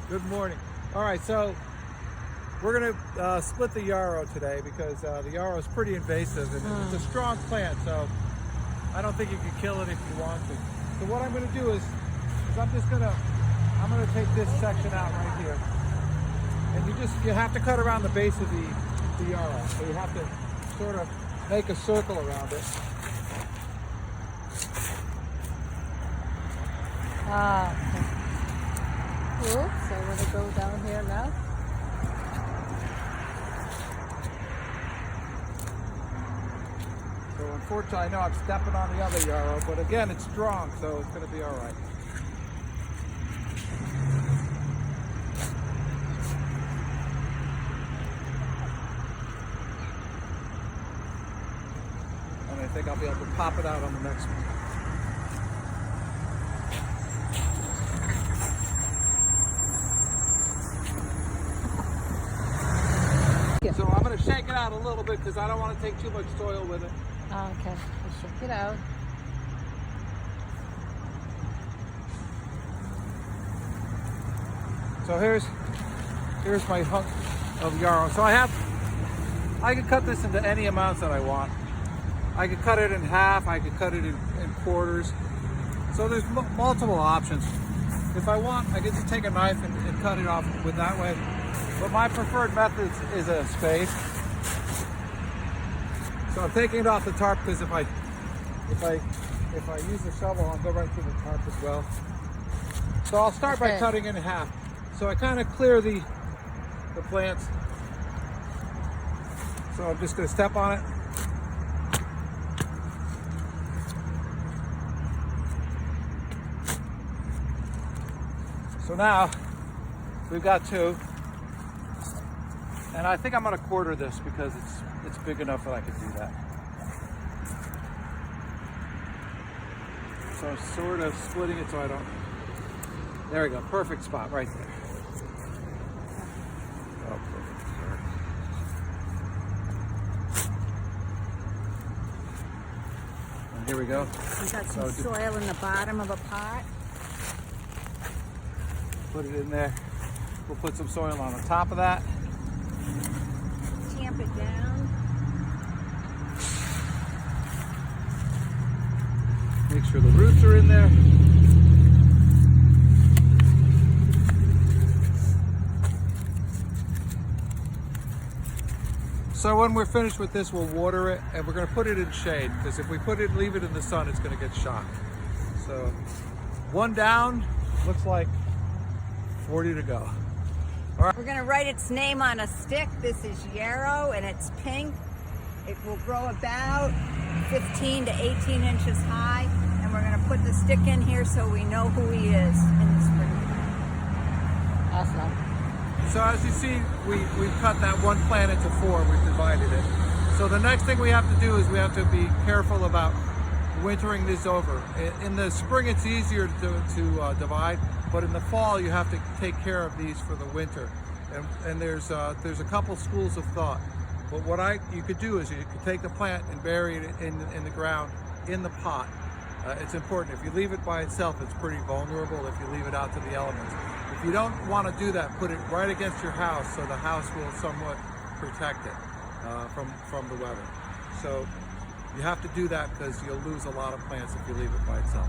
Good morning. All right, so we're gonna split the yarrow today because the yarrow is pretty invasive and it's a strong plant, so I don't think you can kill it if you want to. So what I'm gonna do is I'm gonna take this section out right here. And you have to cut around the base of the yarrow. So you have to sort of make a circle around it. Oops, I want to go down here now. So unfortunately, I know I'm stepping on the other yarrow, but again, it's strong, so it's going to be all right. And I think I'll be able to pop it out on the next one. So I'm going to shake it out a little bit because I don't want to take too much soil with it. Okay, we'll shake it out. So here's my hunk of yarrow. So I could cut this into any amounts that I want. I could cut it in half, I could cut it in quarters. So there's multiple options. If I want, I can just take a knife and cut it off with that way. But my preferred method is a spade. So I'm taking it off the tarp because if I use the shovel, I'll go right through the tarp as well. So I'll start by cutting it in half. So I kind of clear the plants. So I'm just going to step on it. So now we've got two. And I think I'm going to quarter this because it's big enough that I could do that. So sort of splitting it so I don't. There we go, perfect spot right there. Oh, perfect. And here we go. We got some soil in the bottom of a pot. Put it in there. We'll put some soil on the top of that. Tamp it down. Make sure the roots are in there. So when we're finished with this, we'll water it and we're going to put it in shade because if we leave it in the sun, it's going to get shot. So one down, looks like 40 to go. All right. We're going to write its name on a stick. This is Yarrow and it's pink. It will grow about 15 to 18 inches high. And we're going to put the stick in here so we know who he is in the spring. Awesome. So as you see, we've cut that one plant into four. We've divided it. So the next thing we have to do is we have to be careful about wintering this over. In the spring, it's easier to divide. But in the fall, you have to take care of these for the winter. And there's a couple schools of thought. But what you could do is you could take the plant and bury it in the ground, in the pot. It's important. If you leave it by itself, it's pretty vulnerable if you leave it out to the elements. If you don't want to do that, put it right against your house so the house will somewhat protect it from the weather. So you have to do that because you'll lose a lot of plants if you leave it by itself.